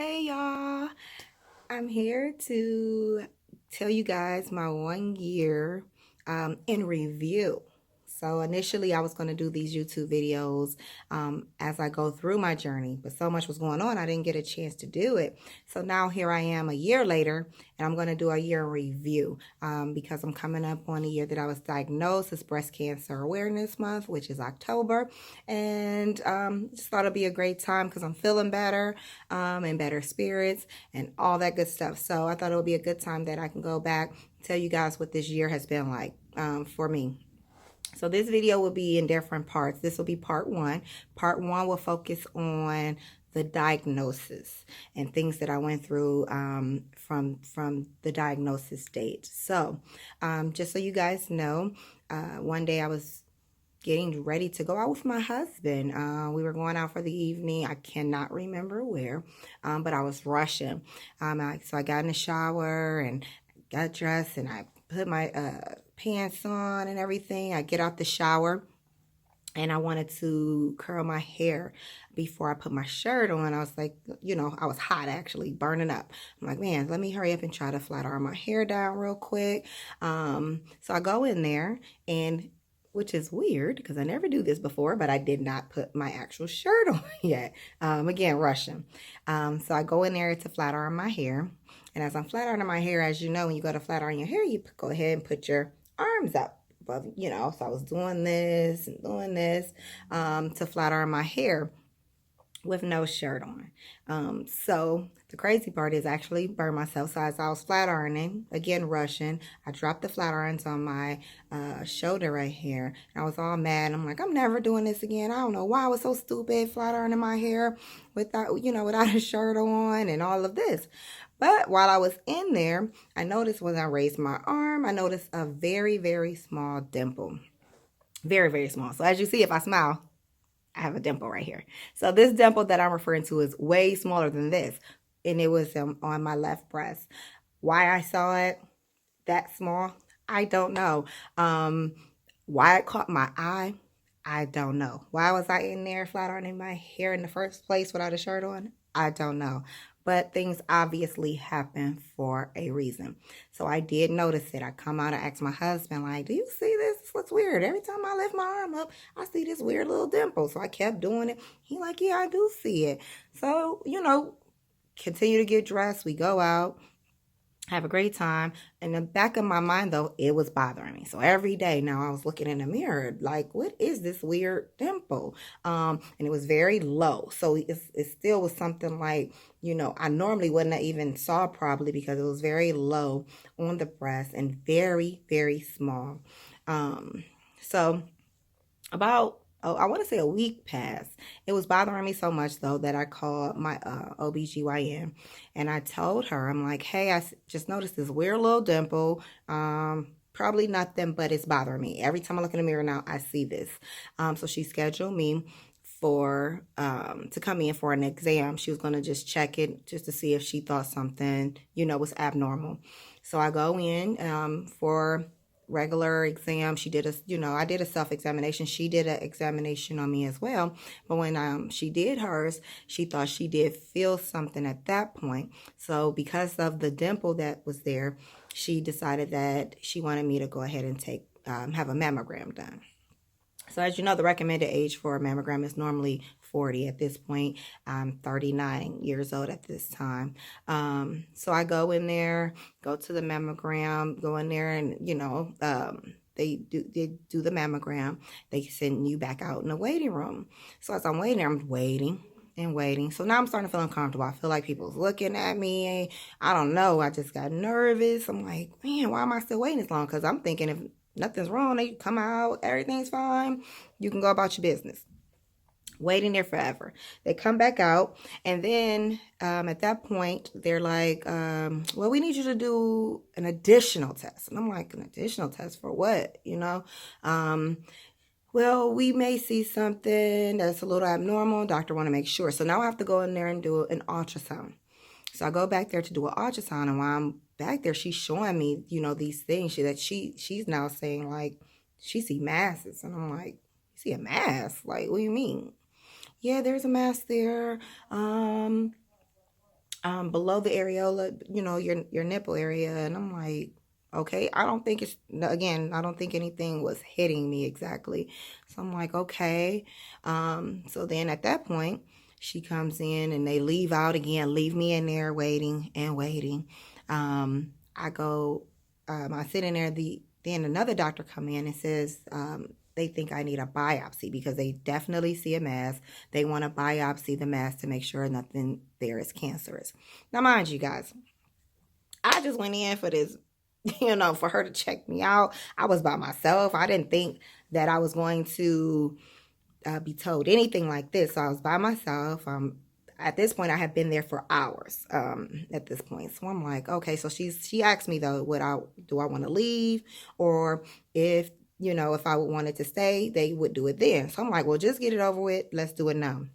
Hey y'all, I'm here to tell you guys my 1 year in review. So initially I was going to do these YouTube videos as I go through my journey, but so much was going on I didn't get a chance to do it. So now here I am a year later and I'm going to do a year in review because I'm coming up on a year that I was diagnosed. It's Breast Cancer Awareness Month, which is October, and just thought it'd be a great time because I'm feeling better and better spirits and all that good stuff. So I thought it would be a good time that I can go back, tell you guys what this year has been like for me. So this video will be in different parts. This will be part one. Part one will focus on the diagnosis and things that I went through from the diagnosis date. So just so you guys know, one day I was getting ready to go out with my husband. We were going out for the evening. I cannot remember where, but I was rushing. So I got in the shower and got dressed and I put my pants on and everything. I get out the shower and I wanted to curl my hair before I put my shirt on. I was like, I was hot actually, burning up. I'm like, man, let me hurry up and try to flat iron my hair down real quick. So I go in there and which is weird because I never do this before, but I did not put my actual shirt on yet. Again, rushing. So I go in there to flat iron my hair. And as I'm flat ironing my hair, as you know, when you go to flat iron your hair, you go ahead and put your arms up above, so I was doing this and doing this to flat iron my hair with no shirt on. So the crazy part is I actually burned myself. So as I was flat ironing, again rushing, I dropped the flat irons on my shoulder right here. And I was all mad. I'm like, I'm never doing this again. I don't know why I was so stupid flat ironing my hair without a shirt on and all of this. But while I was in there, I noticed when I raised my arm, I noticed a very, very small dimple. Very, very small. So as you see, if I smile, I have a dimple right here. So this dimple that I'm referring to is way smaller than this. And it was on my left breast. Why I saw it that small, I don't know. Why it caught my eye, I don't know. Why was I in there flat ironing my hair in the first place without a shirt on? I don't know. But things obviously happen for a reason. So I did notice it. I come out and ask my husband, like, do you see this? This looks weird. Every time I lift my arm up, I see this weird little dimple. So I kept doing it. He like, yeah, I do see it. So, continue to get dressed. We go out, have a great time. In the back of my mind, though, it was bothering me. So every day now I was looking in the mirror, like, what is this weird dimple? And it was very low. So it still was something like, I normally wouldn't have even saw probably because it was very low on the breast and very, very small. So about I want to say a week passed. It was bothering me so much though that I called my OBGYN and I told her, I'm like, hey, I just noticed this weird little dimple. Probably nothing, but it's bothering me. Every time I look in the mirror now, I see this. So she scheduled me for to come in for an exam. She was going to just check it just to see if she thought something, was abnormal. So I go in for regular exam. She did I did a self-examination. She did an examination on me as well. But when she did hers, she thought she did feel something at that point. So because of the dimple that was there, she decided that she wanted me to go ahead and have a mammogram done. So as you know, the recommended age for a mammogram is normally 40 at this point. I'm 39 years old at this time. So I go in there, go to the mammogram, go in there and, they do the mammogram. They send you back out in the waiting room. So as I'm waiting, I'm waiting and waiting. So now I'm starting to feel uncomfortable. I feel like people's looking at me. I don't know. I just got nervous. I'm like, man, why am I still waiting this long? Because I'm thinking if nothing's wrong, they come out, everything's fine, you can go about your business. Waiting there forever. They come back out, and then at that point, they're like, well, we need you to do an additional test. And I'm like, an additional test for what? Well, we may see something that's a little abnormal. Doctor want to make sure. So now I have to go in there and do an ultrasound. So I go back there to do an ultrasound, and while I'm back there, she's showing me, these things she's now saying like she see masses, and I'm like, you see a mass? Like, what do you mean? Yeah, there's a mass there. below the areola, your nipple area. And I'm like, okay, I don't think again, I don't think anything was hitting me exactly. So I'm like, okay. So then at that point, she comes in and they leave out again, leave me in there waiting and waiting. I go, I sit in there, then another doctor come in and says, they think I need a biopsy because they definitely see a mass. They want to biopsy the mass to make sure nothing there is cancerous. Now, mind you guys, I just went in for this, for her to check me out. I was by myself. I didn't think that I was going to be told anything like this. So I was by myself. At this point, I had been there for hours. At this point, so I'm like, okay. So she asked me though, do I want to leave, or if I wanted to stay, they would do it then. So I'm like, well, just get it over with. Let's do it now.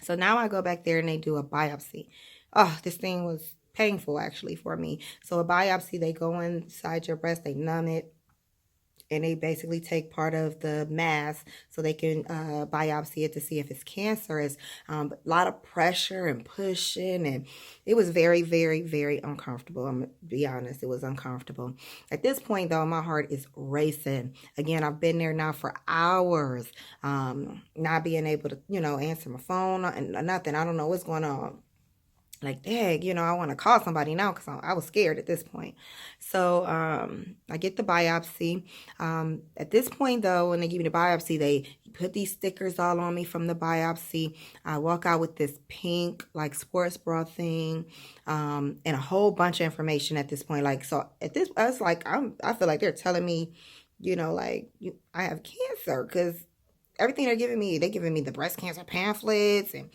So now I go back there and they do a biopsy. Oh, this thing was painful actually for me. So a biopsy, they go inside your breast, they numb it, and they basically take part of the mass so they can biopsy it to see if it's cancerous. But a lot of pressure and pushing, and it was very, very, very uncomfortable. I'm gonna be honest, it was uncomfortable. At this point, though, my heart is racing. Again, I've been there now for hours, not being able to, answer my phone and nothing. I don't know what's going on. Like, dang, I want to call somebody now because I was scared at this point. So I get the biopsy. At this point, though, when they give me the biopsy, they put these stickers all on me from the biopsy. I walk out with this pink, like, sports bra thing, and a whole bunch of information at this point. Like, so at this, I was like, I feel like they're telling me, I have cancer because everything they're giving me the breast cancer pamphlets and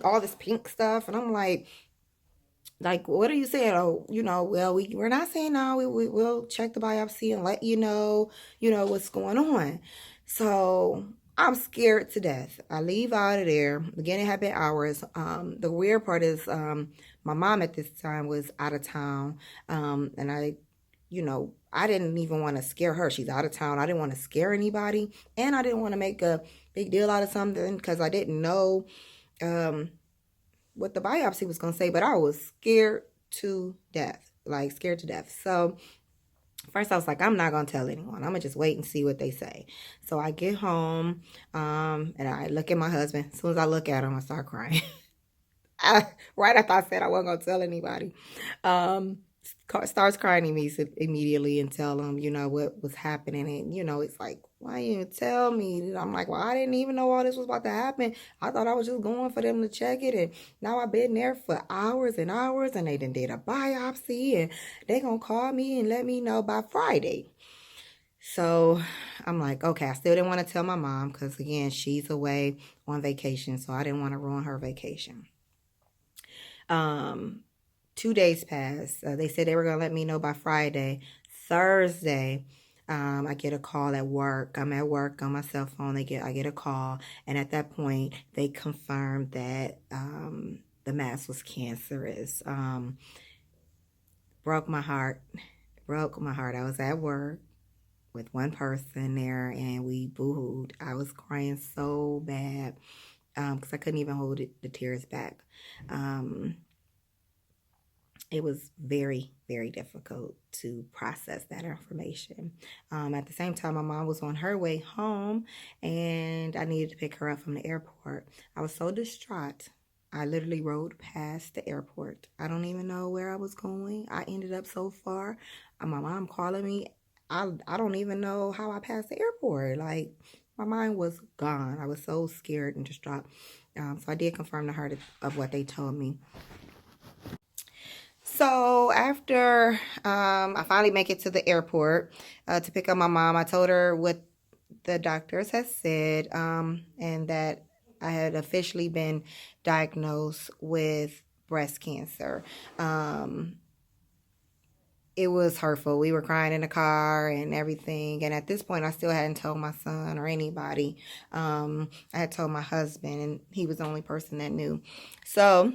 all this pink stuff. And I'm like, what are you saying? Oh, well, we're not saying no. We'll check the biopsy and let you know, what's going on. So I'm scared to death. I leave out of there. Again, it had been hours. The weird part is, my mom at this time was out of town. And I didn't even want to scare her. She's out of town. I didn't want to scare anybody. And I didn't want to make a big deal out of something because I didn't know what the biopsy was going to say. But I was scared to death. Like, scared to death. So first I was like, I'm not going to tell anyone. I'm going to just wait and see what they say. So I get home and I look at my husband. As soon as I look at him, I start crying. Right after I said I wasn't going to tell anybody. Starts crying immediately and tell him, what was happening. And, it's like, why you didn't tell me? And I'm like, well, I didn't even know all this was about to happen. I thought I was just going for them to check it. And now I've been there for hours and hours and they done did a biopsy and they going to call me and let me know by Friday. So I'm like, okay, I still didn't want to tell my mom because, again, she's away on vacation. So I didn't want to ruin her vacation. 2 days passed. They said they were going to let me know by Friday. Thursday, I get a call at work. I'm at work on my cell phone. I get a call. And at that point, they confirmed that the mass was cancerous. Broke my heart. Broke my heart. I was at work with one person there and we boo-hooed. I was crying so bad because I couldn't even hold the tears back. It was very, very difficult to process that information. At the same time, my mom was on her way home and I needed to pick her up from the airport. I was so distraught. I literally rode past the airport. I don't even know where I was going. I ended up so far. My mom calling me. I don't even know how I passed the airport. Like, my mind was gone. I was so scared and distraught. So I did confirm to her of what they told me. So after I finally make it to the airport to pick up my mom, I told her what the doctors had said and that I had officially been diagnosed with breast cancer. It was hurtful. We were crying in the car and everything. And at this point, I still hadn't told my son or anybody. I had told my husband, and he was the only person that knew. So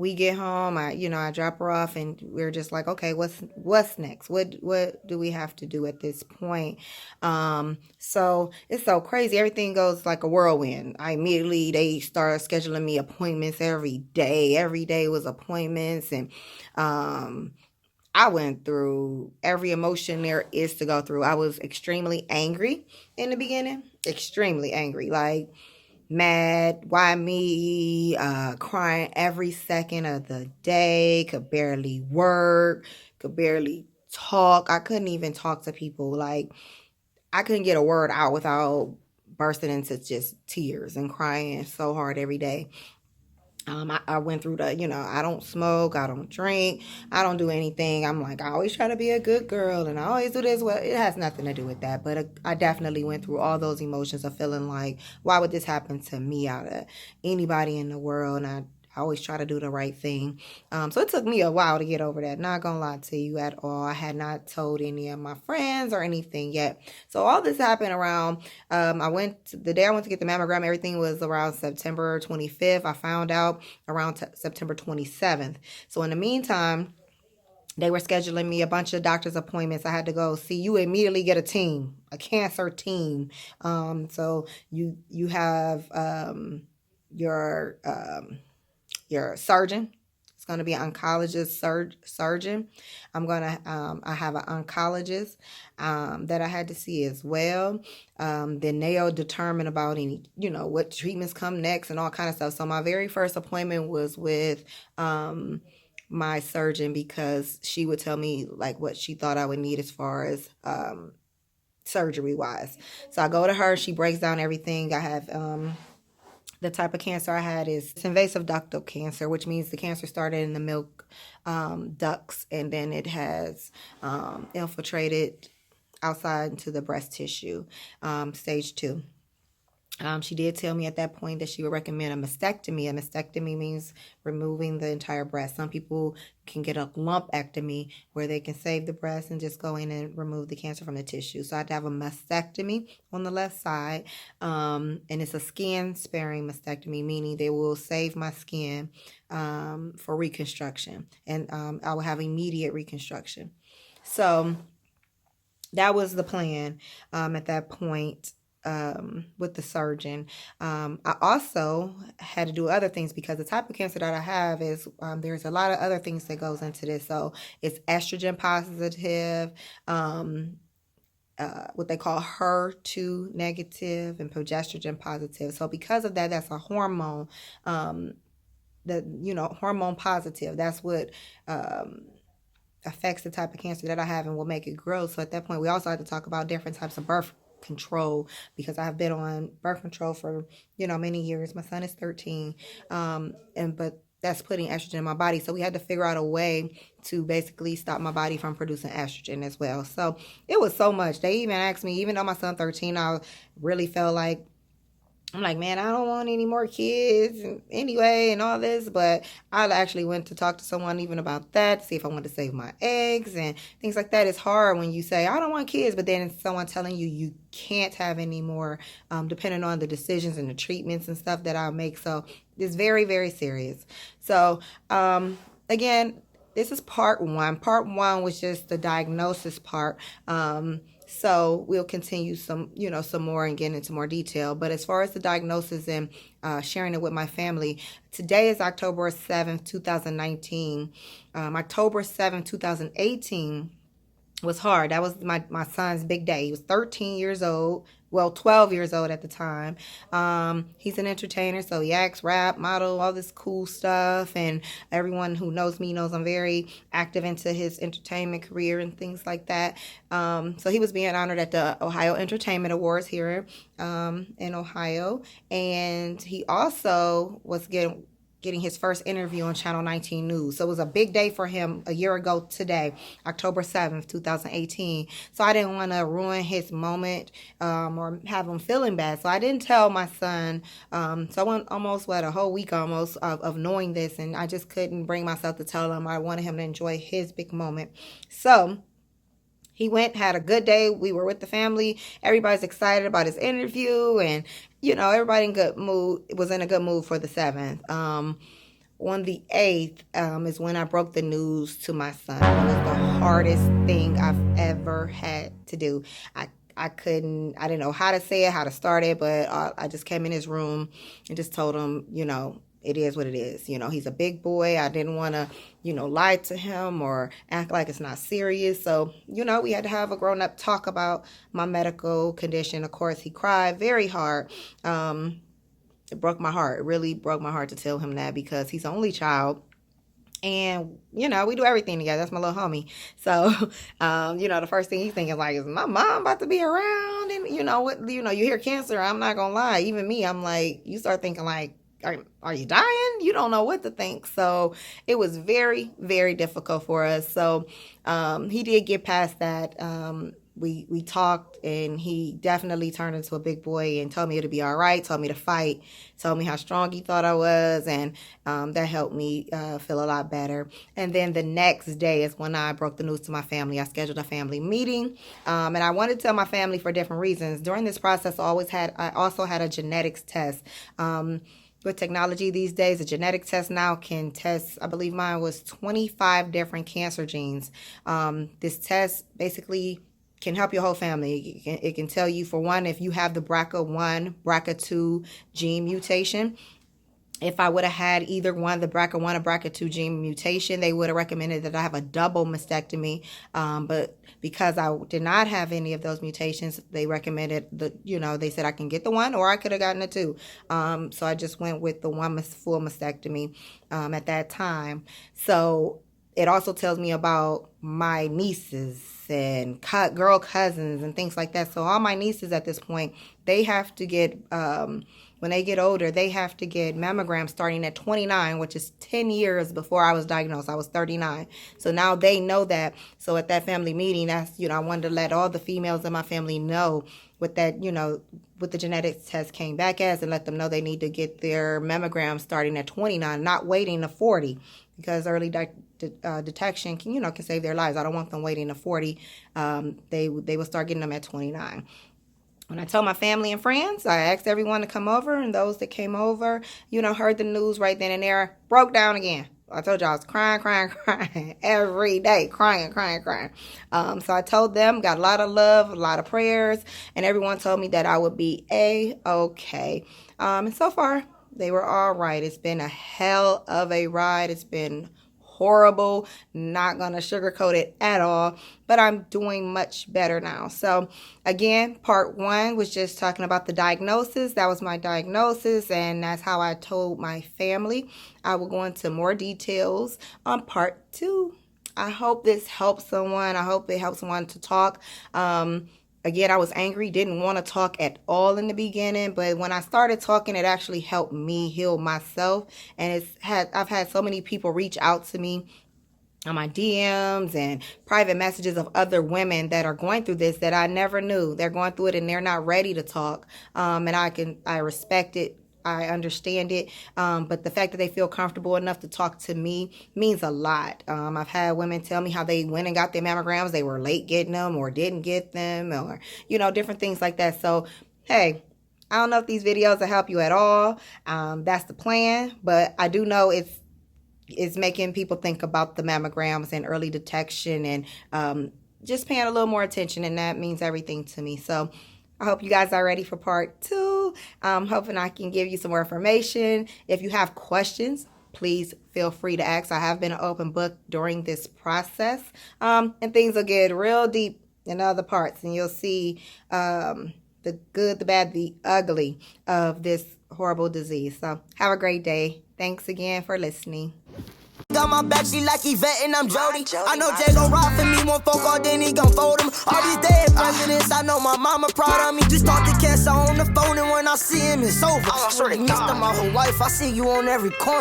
we get home, I drop her off, and we're just like, okay, what's next? What do we have to do at this point? So it's so crazy. Everything goes like a whirlwind. They start scheduling me appointments every day. Every day was appointments, and um, I went through every emotion there is to go through. I was extremely angry in the beginning, extremely angry, like mad, why me, crying every second of the day, could barely work, could barely talk. I couldn't even talk to people. Like, I couldn't get a word out without bursting into just tears and crying so hard every day. I went through I don't smoke, I don't drink, I don't do anything. I'm like, I always try to be a good girl and I always do this. Well, it has nothing to do with that. But I definitely went through all those emotions of feeling like, why would this happen to me out of anybody in the world? And I always try to do the right thing. So it took me a while to get over that. Not gonna lie to you at all. I had not told any of my friends or anything yet. So all this happened around the day I went to get the mammogram. Everything was around September 25th. I found out around September 27th. So in the meantime, they were scheduling me a bunch of doctor's appointments. I had to go see. You immediately get a cancer team. So you have your your surgeon. It's going to be an oncologist surgeon. I have an oncologist that I had to see as well. Then they'll determine about any, what treatments come next and all kind of stuff. So my very first appointment was with my surgeon, because she would tell me like what she thought I would need as far as surgery wise. So I go to her. She breaks down everything. I have the type of cancer I had is invasive ductal cancer, which means the cancer started in the milk ducts, and then it has infiltrated outside into the breast tissue, stage 2. She did tell me at that point that she would recommend a mastectomy. A mastectomy means removing the entire breast. Some people can get a lumpectomy where they can save the breast and just go in and remove the cancer from the tissue. So I had to have a mastectomy on the left side. And it's a skin sparing mastectomy, meaning they will save my skin for reconstruction. And I will have immediate reconstruction. So that was the plan at that point with the surgeon. I also had to do other things because the type of cancer that I have is there's a lot of other things that goes into this. So it's estrogen positive, what they call HER2 negative, and progesterone positive. So because of that, that's a hormone, hormone positive. That's what affects the type of cancer that I have and will make it grow. So at that point, we also had to talk about different types of birth control, because I have been on birth control for many years. My son is 13, but that's putting estrogen in my body. So we had to figure out a way to basically stop my body from producing estrogen as well. So it was so much. They even asked me, even though my son's 13, I really felt like, I'm like, man, I don't want any more kids anyway and all this. But I actually went to talk to someone even about that, to see if I wanted to save my eggs and things like that. It's hard when you say, I don't want kids, but then someone telling you you can't have any more, depending on the decisions and the treatments and stuff that I'll make. So it's very, very serious. So again, this is part 1. Part 1 was just the diagnosis part. So we'll continue some more and get into more detail. But as far as the diagnosis and sharing it with my family, today is October 7th, 2019. October 7th, 2018 was hard. That was my son's big day. He was 13 years old. Well, 12 years old at the time. He's an entertainer, so he acts, rap, model, all this cool stuff. And everyone who knows me knows I'm very active into his entertainment career and things like that. So he was being honored at the Ohio Entertainment Awards here in Ohio. And he also was getting his first interview on Channel 19 News. So it was a big day for him a year ago today, October 7th, 2018. So I didn't want to ruin his moment or have him feeling bad. So I didn't tell my son. So I went almost, a whole week almost of knowing this. And I just couldn't bring myself to tell him. I wanted him to enjoy his big moment. So he went, had a good day. We were with the family. Everybody's excited about his interview, and everybody in good mood was in a good mood for the 7th. on the 8th is when I broke the news to my son. It was the hardest thing I've ever had to do. I didn't know how to say it, how to start it, but I just came in his room and just told him, it is what it is. He's a big boy. I didn't want to, lie to him or act like it's not serious. So, we had to have a grown-up talk about my medical condition. Of course, he cried very hard. It broke my heart. It really broke my heart to tell him that, because he's the only child. And, we do everything together. That's my little homie. So, the first thing he's thinking like, is my mom about to be around? And you hear cancer. I'm not going to lie. Even me, I'm like, you start thinking like, are you dying? You don't know what to think. So it was very, very difficult for us. So, he did get past that. We talked, and he definitely turned into a big boy and told me it'll be all right, told me to fight, told me how strong he thought I was, and that helped me feel a lot better. And then the next day is when I broke the news to my family. I scheduled a family meeting, and I wanted to tell my family for different reasons. During this process, I also had a genetics test. With technology these days, a genetic test now can test, I believe mine was 25 different cancer genes. This test basically can help your whole family. It can tell you, for one, if you have the BRCA1, BRCA2 gene mutation. If I would have had either one, the BRCA1 or BRCA2 gene mutation, they would have recommended that I have a double mastectomy. But because I did not have any of those mutations, they recommended they said I can get the one, or I could have gotten the two. So I just went with the one full mastectomy at that time. So it also tells me about my nieces and girl cousins and things like that. So all my nieces at this point, they have to get, when they get older, they have to get mammograms starting at 29, which is 10 years before I was diagnosed. I was 39. So now they know that. So at that family meeting, I wanted to let all the females in my family know what that, what the genetics test came back as, and let them know they need to get their mammograms starting at 29, not waiting to 40, because early detection can save their lives. I don't want them waiting to 40. They will start getting them at 29. When I told my family and friends, I asked everyone to come over, and those that came over, heard the news right then and there, broke down again. I told you I was crying every day, crying. So I told them, got a lot of love, a lot of prayers, and everyone told me that I would be A-okay. And so far, they were all right. It's been a hell of a ride. It's been horrible. Not going to sugarcoat it at all, but I'm doing much better now. So again, part 1 was just talking about the diagnosis. That was my diagnosis, and that's how I told my family. I will go into more details on part 2. I hope this helps someone. I hope it helps someone to talk. Again, I was angry, didn't want to talk at all in the beginning, but when I started talking, it actually helped me heal myself. And I've had so many people reach out to me on my DMs and private messages of other women that are going through this that I never knew. They're going through it and they're not ready to talk. And I respect it. I understand it, but the fact that they feel comfortable enough to talk to me means a lot. I've had women tell me how they went and got their mammograms, they were late getting them or didn't get them, or, different things like that. So, hey, I don't know if these videos will help you at all. That's the plan, but I do know it's making people think about the mammograms and early detection and just paying a little more attention, and that means everything to me. So I hope you guys are ready for part 2. I'm hoping I can give you some more information. If you have questions, please feel free to ask. I have been an open book during this process, and things will get real deep in other parts, and you'll see the good, the bad, the ugly of this horrible disease. So have a great day. Thanks again for listening. Got my back, she like Yvette and I'm Jody. I know Jay gon' ride for me, one phone call, then he gon' fold him. All these dead presidents, I know my mama proud of me. Just talk to cancer on the phone, and when I see him, it's over. I missed him my whole life, I see you on every corner.